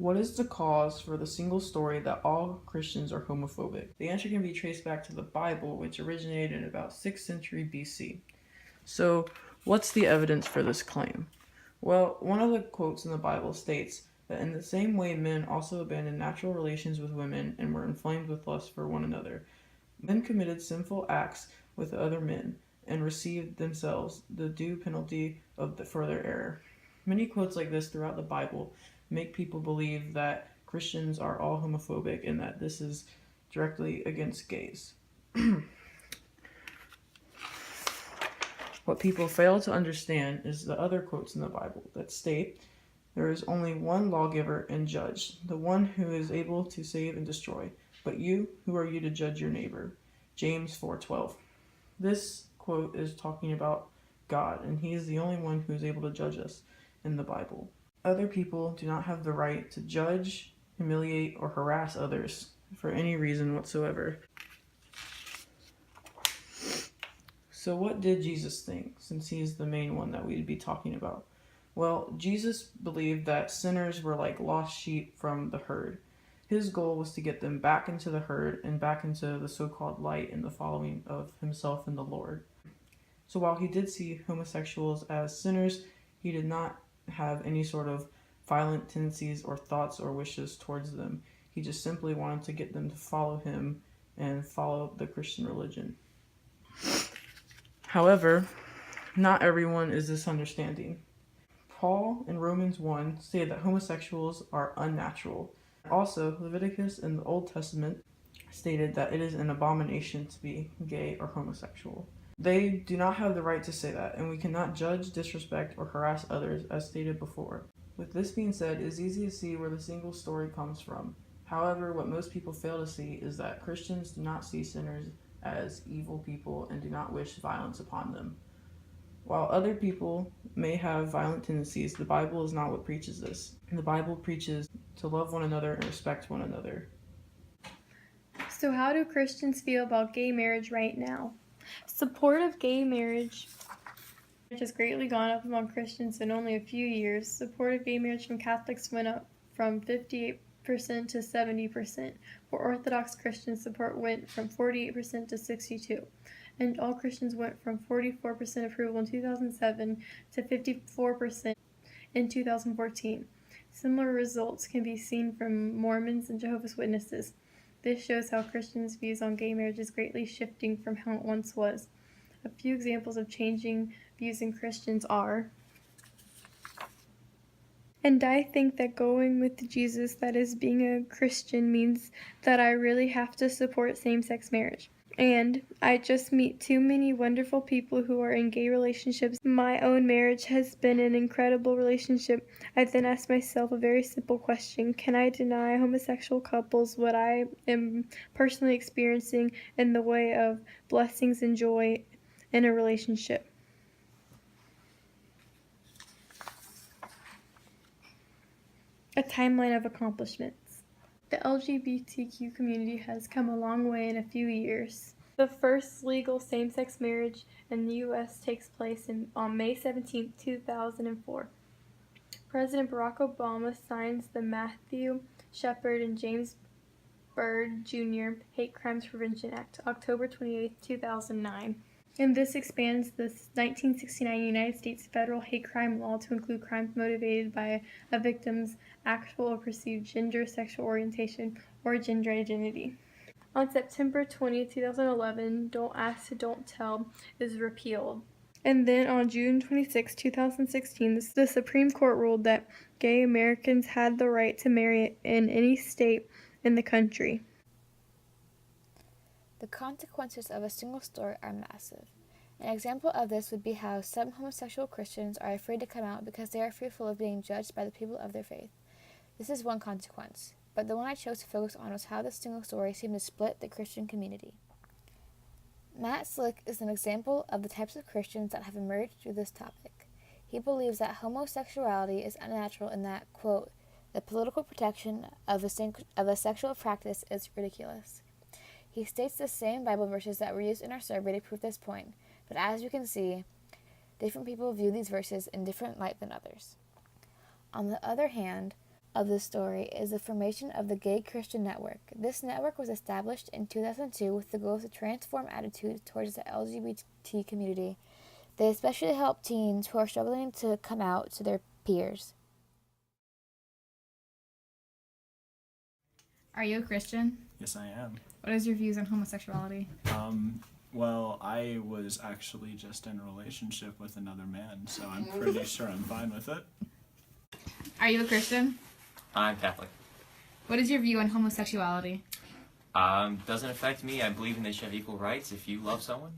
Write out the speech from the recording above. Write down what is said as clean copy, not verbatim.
What is the cause for the single story that all Christians are homophobic? The answer can be traced back to the Bible, which originated in about 6th century BC. So, what's the evidence for this claim? Well, one of the quotes in the Bible states that in the same way men also abandoned natural relations with women and were inflamed with lust for one another. Men committed sinful acts with other men and received themselves the due penalty for their error. Many quotes like this throughout the Bible make people believe that Christians are all homophobic and that this is directly against gays. What people fail to understand is the other quotes in the Bible that state, "There is only one lawgiver and judge, the one who is able to save and destroy. But you, who are you to judge your neighbor?" James 4:12. This quote is talking about God, and He is the only one who is able to judge us in the Bible. Other people do not have the right to judge, humiliate, or harass others for any reason whatsoever. So what did Jesus think, since He's the main one that we'd be talking about? Well, Jesus believed that sinners were like lost sheep from the herd. His goal was to get them back into the herd and back into the so-called light and the following of Himself and the Lord. So while He did see homosexuals as sinners, He did not have any sort of violent tendencies or thoughts or wishes towards them. He just simply wanted to get them to follow Him and follow the Christian religion. However, not everyone is this understanding. Paul in Romans 1 stated that homosexuals are unnatural. Also, Leviticus in the Old Testament stated that it is an abomination to be gay or homosexual. They do not have the right to say that, and we cannot judge, disrespect, or harass others as stated before. With this being said, it is easy to see where the single story comes from. However, what most people fail to see is that Christians do not see sinners as evil people and do not wish violence upon them. While other people may have violent tendencies, the Bible is not what preaches this. The Bible preaches to love one another and respect one another. So how do Christians feel about gay marriage right now? Support of gay marriage has greatly gone up among Christians in only a few years. Support of gay marriage from Catholics went up from 58% to 70%. For Orthodox Christians, support went from 48% to 62%. And all Christians went from 44% approval in 2007 to 54% in 2014. Similar results can be seen from Mormons and Jehovah's Witnesses. This shows how Christians' views on gay marriage is greatly shifting from how it once was. A few examples of changing views in Christians are: "And I think that going with Jesus, that is, being a Christian, means that I really have to support same-sex marriage. And I just meet too many wonderful people who are in gay relationships. My own marriage has been an incredible relationship. I then ask myself a very simple question: can I deny homosexual couples what I am personally experiencing in the way of blessings and joy in a relationship?" A timeline of accomplishments. The LGBTQ community has come a long way in a few years. The first legal same-sex marriage in the U.S. takes place on May 17, 2004. President Barack Obama signs the Matthew Shepard and James Byrd Jr. Hate Crimes Prevention Act, October 28, 2009. And this expands the 1969 United States federal hate crime law to include crimes motivated by a victim's actual or perceived gender, sexual orientation, or gender identity. On September 20, 2011, Don't Ask, Don't Tell is repealed. And then on June 26, 2016, the Supreme Court ruled that gay Americans had the right to marry in any state in the country. The consequences of a single story are massive. An example of this would be how some homosexual Christians are afraid to come out because they are fearful of being judged by the people of their faith. This is one consequence, but the one I chose to focus on was how this single story seemed to split the Christian community. Matt Slick is an example of the types of Christians that have emerged through this topic. He believes that homosexuality is unnatural and that, quote, the political protection of a sexual practice is ridiculous. He states the same Bible verses that were used in our survey to prove this point, but as you can see, different people view these verses in different light than others. On the other hand, of this story is the formation of the Gay Christian Network. This network was established in 2002 with the goal to transform attitudes towards the LGBT community. They especially help teens who are struggling to come out to their peers. Are you a Christian? Yes, I am. What is your views on homosexuality? Well, I was actually just in a relationship with another man, so I'm pretty sure I'm fine with it. Are you a Christian? I'm Catholic. What is your view on homosexuality? Doesn't affect me. I believe they should have equal rights if you love someone.